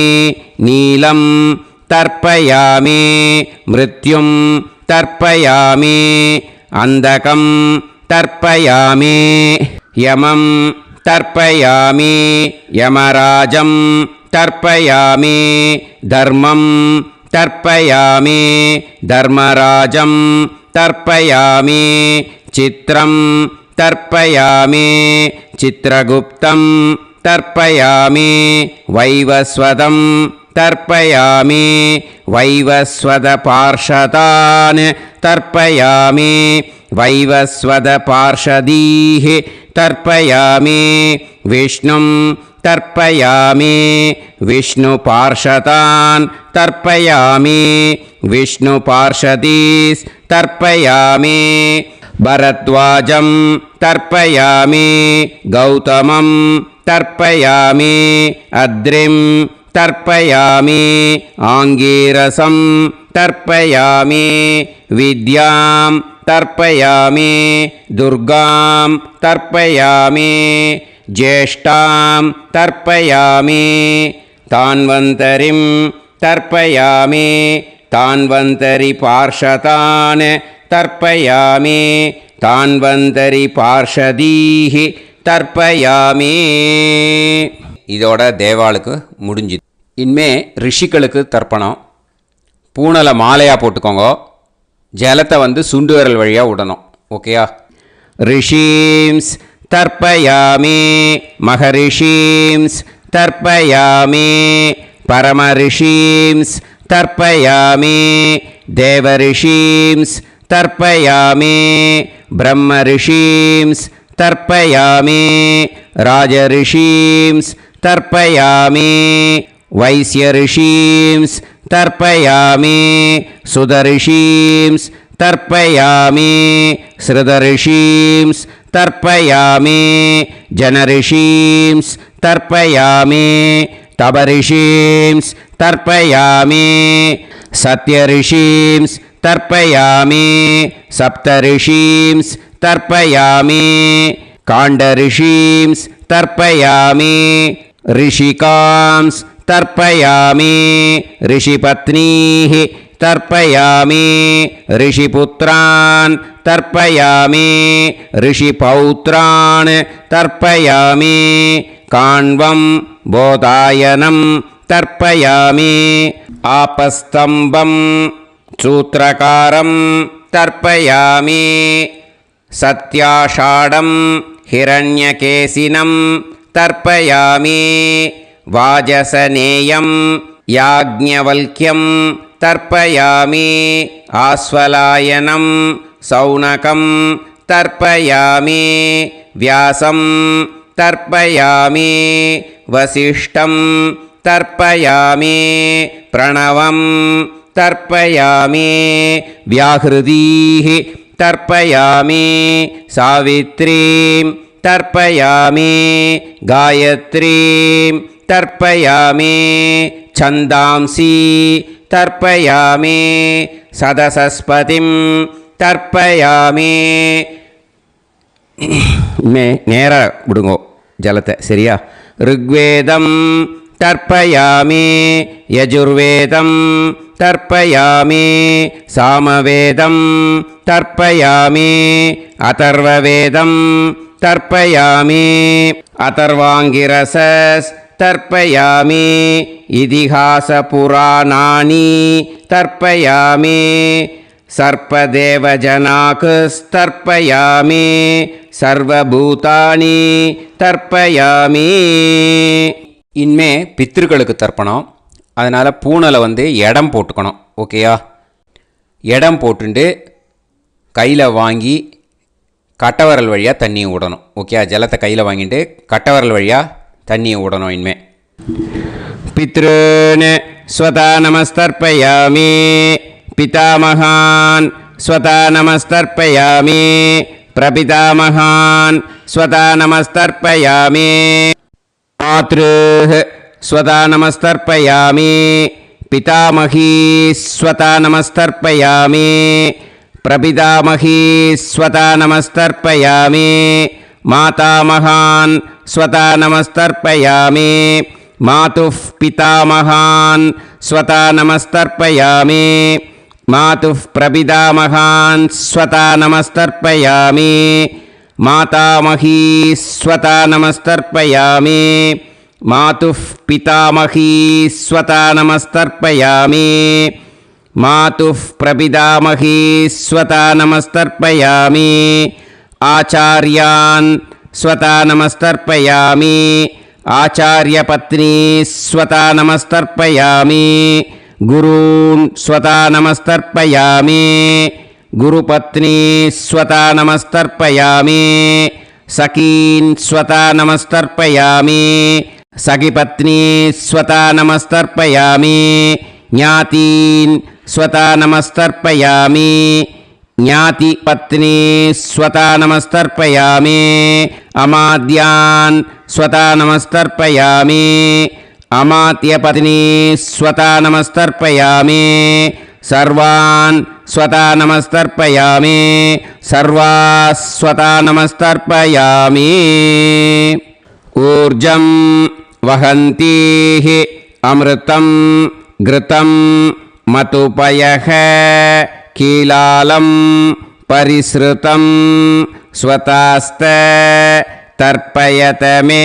नीलं तर्पयामि मृत्युं तर्पयामि अन्धकं तर्पयामि यमं तर्पयामि यमराजं तर्पयामि धर्मं तर्पयामि धर्मराजं तर्पयामि चित्रं तर्पयामि चित्रगुप्तं तर्पयामि वैवस्वतं तर्पयामि वैवस्वतपार्षदान् तर्पयामि वैवस्वतपार्षदीः तर्पयामि विष्णुं तर्पयामि विष्णुपार्षदान् तर्पयामि विष्णुपार्षदीस् तर्पयामि भरद्वाजं तर्पयामि गौतमं तर्पयामि अद्रिं तर्पयामि आङ्गीरसं तर्पयामि विद्यां तर्पयामि दुर्गां तर्पयामि ज्येष्ठां तर्पयामि तान्वन्तरिं तर्पयामि तान्वन्तरिपार्षदान् तर्पयामि तान्वन्तरिपार्षदीः தர்ப்பயாமி. இதோட தேவாளுக்கு முடிஞ்சுது. இனிமே ரிஷிகளுக்கு தர்ப்பணம். பூனலை மாலையாக போட்டுக்கோங்க. ஜலத்தை சுண்டு விரல் வழியாக விடணும். ஓகேயா? ரிஷீம்ஸ் தர்ப்பயாமி மகரிஷீம்ஸ் தர்ப்பயாமி பரமரிஷீம்ஸ் தர்ப்பயாமி தேவரிஷீம்ஸ் தர்ப்பயாமி பிரம்மரிஷீம்ஸ் तर्पयामि राजऋषींस् तर्पयामि वैश्यऋषींस् तर्पयामि सुदऋषींस् तर्पयामि श्रुतऋषींस् तर्पयामि जनऋषींस् तर्पयामि तपऋषींस् तर्पयामि सत्यऋषींस् तर्पयामि सप्तऋषींस् तर्पयामि काण्डऋषींस् तर्पयामि ऋषिकांस् तर्पयामि ऋषिपत्नीः तर्पयामि ऋषिपुत्रान् तर्पयामि ऋषिपौत्रान् तर्पयामि काण्वं बोधायनं तर्पयामि आपस्तम्भं सूत्रकारं तर्पयामि सत्याषाढं हिरण्यकेशिनं तर्पयामि वाजसनेयं याज्ञवल्क्यं तर्पयामि आस्वलायनं सौनकं तर्पयामि व्यासं तर्पयामि वसिष्ठं तर्पयामि प्रणवं तर्पयामि व्याहृतीः तर्पयामि सावित्रीं तर्पयामि गायत्रीं तर्पयामि छन्दांसि तर्पयामि सदसस्पतिं तर्पयामि நேரா விடுங்கோ ஜலத்தை சரியா ऋग्वेदं तर्पयामि यजुर्वेदं तर्पयामि सामवेदं तर्पयामि अथर्ववेदं तर्पयामि अथर्वाङ्गिरसस् तर्पयामि इतिहासपुराणानि तर्पयामि सर्पदेवजनाकस्तर्पयामि सर्वभूतानि तर्पयामि இனிமே பித்திருக்களுக்கு தர்ப்பணம். அதனால் பூனலை இடம் போட்டுக்கணும். ஓகேயா? இடம் போட்டுண்டு கையில் வாங்கி கட்டவரல் வழியாக தண்ணியை விடணும். ஓகேயா? ஜலத்தை கையில் வாங்கிட்டு கட்டவரல் வழியாக தண்ணியை விடணும். இனிமே பித்ருன் ஸ்வதா நமஸ்தர்ப்பயாமி पितामहान् स्वता नमस्तर्पयामि प्रपितामहान् स्वता नमस्तर्पयामि मातृः स्वता नमस्तर्पयामि पितामही स्वता नमस्तर्पयामि प्रपितामही स्वता नमस्तर्पयामि मातामहान् स्वता नमस्तर्पयामि मातुः पितामहान् स्वता नमस्तर्पयामि मातुः प्रपितामहान् स्वता नमस्तर्पयामि मातामही स्वता नमस्तर्पयामि मातुः पितामही स्वता नमस्तर्पयामि मातुः प्रपितामही स्वता नमस्तर्पयामि आचार्यान् स्वता नमस्तर्पयामि आचार्यपत्नी स्वता नमस्तर्पयामि गुरून् स्वता नमस्तर्पयामि गुरुपत्नी स्वता नमस्तर्पयामि सखीन् स्वता नमस्तर्पयामि सखिपत्नी स्वता नमस्तर्पयामि ज्ञातीन् स्वता नमस्तर्पयामि ज्ञातिपत्नी स्वता नमस्तर्पयामि अमाद्यान् स्वता नमस्तर्पयामि अमात्यपत्नी स्वता नमस्तर्पयामि सर्वान् स्वता नमस्तर्पयामि सर्वाः स्वता नमस्तर्पयामि ऊर्जं वहन्तीः अमृतं घृतं मतुपयः कीलालं परिसृतं स्वतास्त तर्पयत मे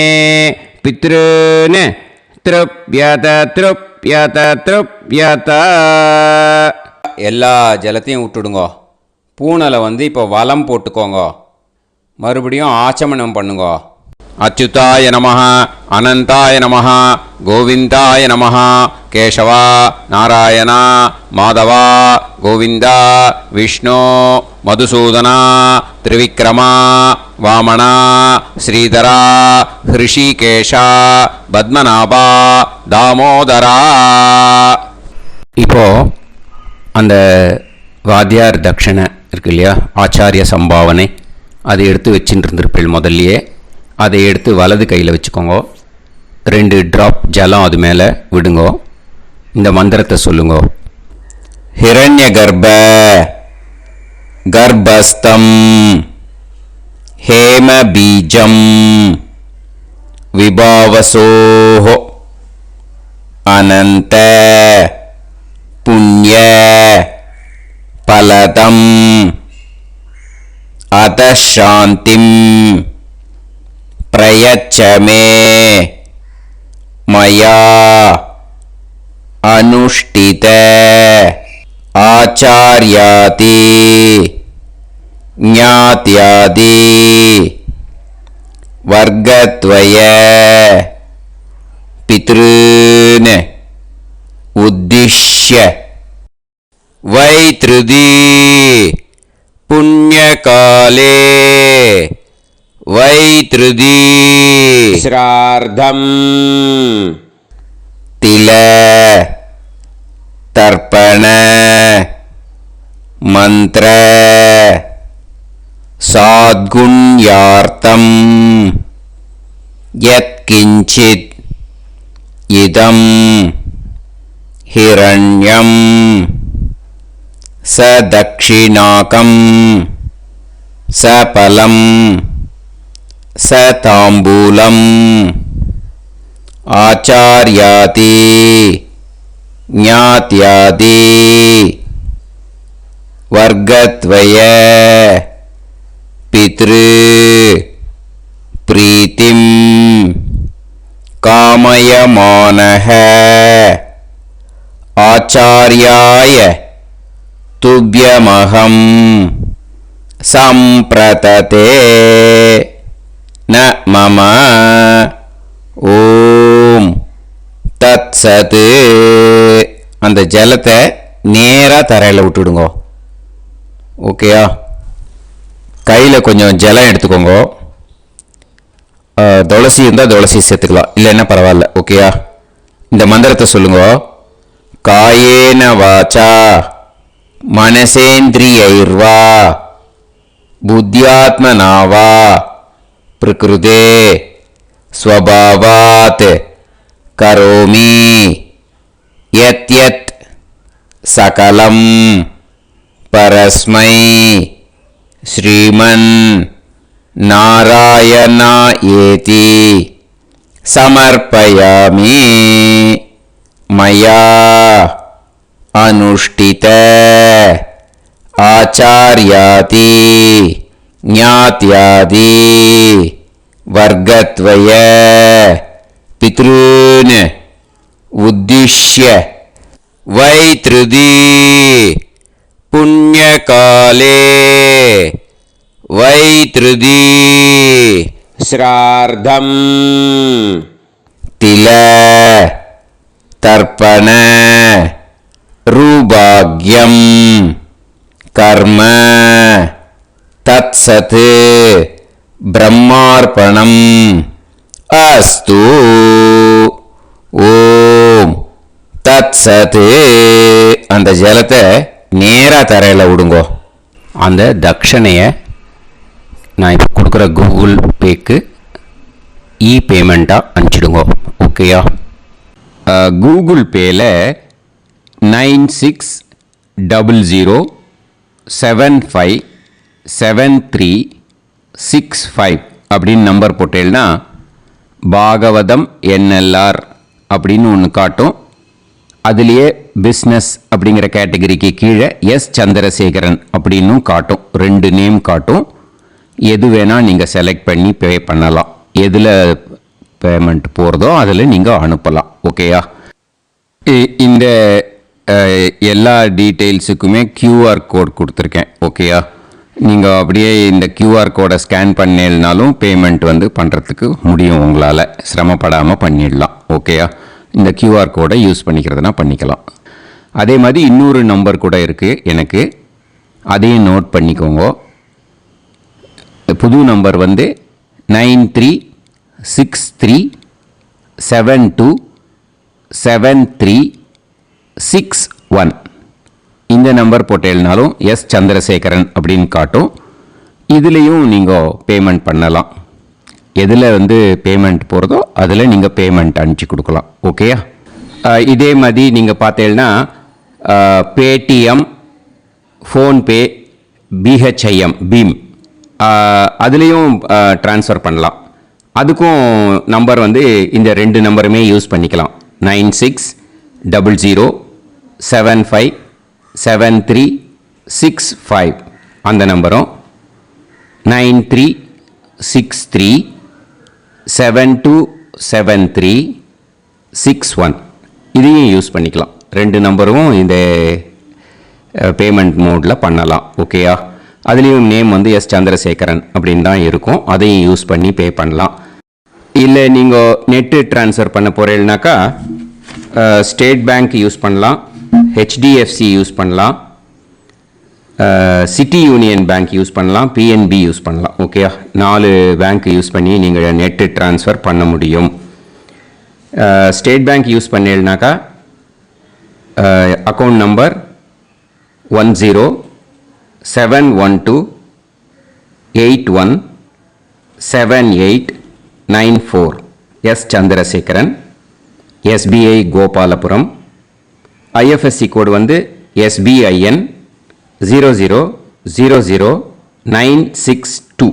पितॄन् तृप्यत तृप्यत तृप्यत எல்லா ஜலத்தையும் விட்டுடுங்கோ. பூனலை இப்போ வலம் போட்டுக்கோங்க. மறுபடியும் ஆச்சமனம் பண்ணுங்கோ. அச்சுதாய நமஹ அனந்தாய நமஹ கோவிந்தாய நமஹ கேசவா நாராயணா மாதவா கோவிந்தா விஷ்ணு மதுசூதனா திரிவிக்ரமா வாமனா ஸ்ரீதரா ஹிருஷிகேஷா பத்மநாபா தாமோதரா. இப்போ அந்த வாத்தியார் தட்சணை இருக்கு இல்லையா, ஆச்சாரிய சம்பாவனை, அதை எடுத்து வச்சுட்டு இருந்திருப்பேள் முதல்லையே. அதை எடுத்து வலது கையில் வச்சுக்கோங்க. 2 ட்ராப் ஜலம் அது மேலே விடுங்கோ. இந்த மந்திரத்தை சொல்லுங்க. ஹிரண்ய கர்ப்ப கர்ப்பஸ்தம் ஹேம பீஜம் விபாவசோஹோ அனந்த புண்ணிய பலதம் அதசாந்திம் பிரயச்சமே மயா அனுஷ்டித ஆச்சார்யாதி ஞாத்யாதி வர்க்கத்வய பித்ருன் உத்திஷ்ய வைத்ருதி புண்ணியகாலே வைத்ருதி ஸ்ரார்த்தம் தில தர்ப்பண மந்திர சாத்குண்யார்த்தம் யத்கிஞ்சித் இதம் ஹிரண்யம் சதக்ஷிணாகம் சபலம் சதாம்பூலம் ஆச்சார்யாதி ஞாத்யாதி வர்க்கத்வய பித்ரு பிரீத்திம் காமயமானஹ ஆச்சார்யாய துப்யமஹம் சம்பிரததே ந மம ஓம் தத் சத். அந்த ஜலத்தை நேராக தரையில் விட்டுடுங்க. ஓகேயா? கையில் கொஞ்சம் ஜலம் எடுத்துக்கோங்க. துளசி இருந்தால் துளசி சேர்த்துக்கலாம், இல்லைன்னா பரவாயில்ல. ஓகேயா? இந்த மந்திரத்தை சொல்லுங்க. காயேன வாச்சா மனசேந்திரியைர்வா புத்தியாத்மனாவா பிரகிருதே ஸ்வபாவாத் கரோமி யத் யத் சகலம் பரஸ்மை ஸ்ரீமன் நாராயணா ஏதி சமர்ப்பயாமி மயா அனுஷ்டித ஆச்சார்யாதி ஞாத்யாதி வர்க்கத்வய பித்ருன் உத்திஷ்ய வைத்ருதி புண்ணியகாலே வைத்ருதி ஸ்ரார்த்தம் தில தர்ப்பண ரூபாக்யம் கர்ம தத்சத் பிரம்மார்ப்பணம் அஸ்து. ஓம் தத்சத். அந்த ஜலத்தை நேராக தரையில் விடுங்கோ. அந்த தட்சணையை நான் இப்போ கொடுக்குற கூகுள் பேக்கு பேமெண்ட்டாக அனுப்பிச்சிடுங்க. ஓகேயா? கூகுள் பேயில் 9600757365 அப்படின்னு நம்பர் போட்டேன்னா பாகவதம் என்எல்ஆர் அப்படின்னு ஒன்று காட்டும். அதுலேயே பிஸ்னஸ் அப்படிங்கிற கேட்டகரிக்கு கீழே எஸ் சந்திரசேகரன் அப்படின்னும் காட்டும். 2 நேம் காட்டும். எது வேணால் நீங்கள் செலக்ட் பண்ணி பே பண்ணலாம். எதில் பேமெண்ட் போகிறதோ அதில் நீங்கள் அனுப்பலாம். ஓகேயா? இந்த எல்லா டீட்டெயில்ஸுக்குமே கியூஆர் கோட் கொடுத்துருக்கேன். ஓகேயா? நீங்கள் அப்படியே இந்த கியூஆர் கோடை ஸ்கேன் பண்ணினாலும் பேமெண்ட் பண்ணுறதுக்கு முடியும். உங்களால் சிரமப்படாமல் பண்ணிடலாம். ஓகேயா? இந்த கியூஆர் கோடை யூஸ் பண்ணிக்கிறதுனா பண்ணிக்கலாம். அதே மாதிரி இன்னொரு நம்பர் கூட இருக்குது எனக்கு, அதையும் நோட் பண்ணிக்கோங்க. புது நம்பர் 9363727361. இந்த நம்பர் போட்டேல்னாலும் எஸ் சந்திரசேகரன் அப்படின்னு காட்டும். இதுலேயும் நீங்கள் பேமெண்ட் பண்ணலாம். எதில் பேமெண்ட் போகிறதோ அதில் நீங்கள் பேமெண்ட் அனுப்பிச்சி கொடுக்கலாம். ஓகேயா? இதே மாதிரி நீங்கள் பார்த்தேன்னா பேடிஎம், ஃபோன்பே, பிஹெச்ஐஎம், பீம் அதுலேயும் ட்ரான்ஸ்ஃபர் பண்ணலாம். அதுக்கும் நம்பர் இந்த 2 நம்பருமே யூஸ் பண்ணிக்கலாம். 96 00757365 அந்த நம்பரும் 9363727361 இதையும் யூஸ் பண்ணிக்கலாம். 2 நம்பரும் இந்த பேமெண்ட் மோடில் பண்ணலாம். ஓகேயா? அதுலேயும் நேம் வந்து எஸ் சந்திரசேகரன் அப்படின்னு தான் இருக்கும். அதையும் யூஸ் பண்ணி பே பண்ணலாம். இல்லை நீங்கள் நெட்டு ட்ரான்ஸ்ஃபர் பண்ண போகிறீங்கனாக்கா ஸ்டேட் பேங்க் யூஸ் பண்ணலாம், ஹெச்டிஎஃப்சி யூஸ் பண்ணலாம், சிட்டி யூனியன் பேங்க் யூஸ் பண்ணலாம், பிஎன்பி யூஸ் பண்ணலாம். ஓகேயா? 4 பேங்க் யூஸ் பண்ணி நீங்கள் நெட்டு ட்ரான்ஸ்ஃபர் பண்ண முடியும். ஸ்டேட் பேங்க் யூஸ் பண்ணீங்கனாக்கா account number 1071281789 S Chandrasekaran, SBI Gopalapuram. IFSC code வந்து SBIN 0000962.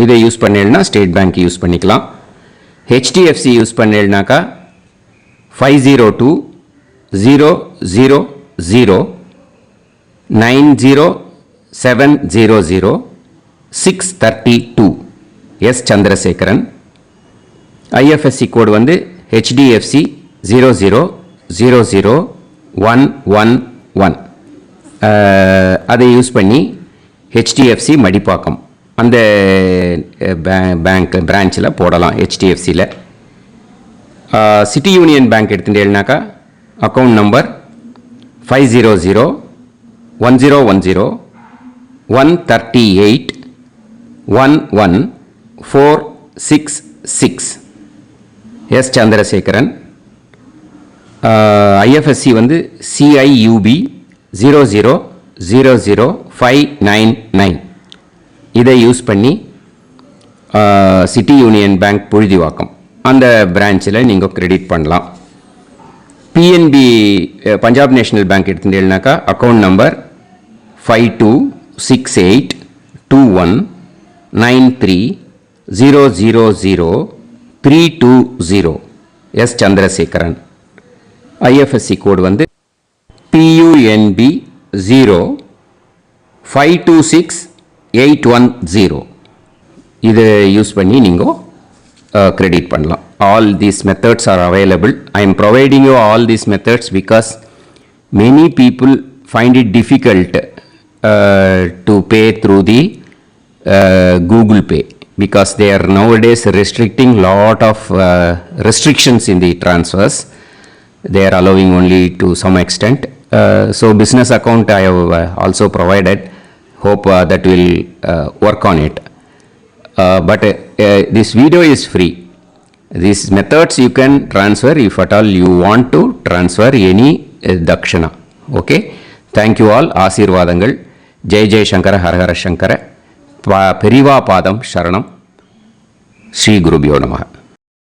இதை யூஸ் பண்ணீங்கன்னா ஸ்டேட் பேங்க் யூஸ் பண்ணிக்கலாம். ஹெச்டிஎஃப்சி யூஸ் பண்ணீங்கனாக்கா 5020090700 எஸ் சந்திரசேகரன். ஐஎஃப்எஸ்சி கோடு வந்து HDFC 0000111. அதை யூஸ் பண்ணி ஹெச்டிஎஃப்சி மடிப்பாக்கம் அந்த பேங்க் பிரான்ச்சில் போடலாம். ஹெச்டிஎஃப்சியில் சிட்டி யூனியன் பேங்க் எடுத்துட்டேன்னாக்கா account number 5001010381146 S Chandrasekaran. IFSC வந்து CIUB 0000599. இதை யூஸ் பண்ணி சிட்டி யூனியன் பேங்க் புழுதிவாக்கம் அந்த பிரான்ச்சில் நீங்கள் கிரெடிட் பண்ணலாம். பிஎன்பி பஞ்சாப் நேஷனல் பேங்க் எடுத்துட்டீங்கன்னாக்கா account number 52682193000320 S Chandrasekaran. IFSC code வந்து PUNB 0526810. இதை யூஸ் பண்ணி நீங்கள் கிரெடிட் பண்ணலாம். All these methods are available. I am providing you all these methods because many people find it difficult to pay through the Google Pay because they are nowadays restricting lot of restrictions in the transfers. They are allowing only to some extent. So business account I have also provided. Hope that will work on it. But this video is free. These methods you can transfer if at all you want to transfer any dakshana. Okay. Thank you all. ஆசீர்வாதங்கள். ஜெய் ஜெய் சங்கர ஹரஹர சங்கர. பெரிவா பாதம் சரணம். ஸ்ரீ குருபியோ நமஹ.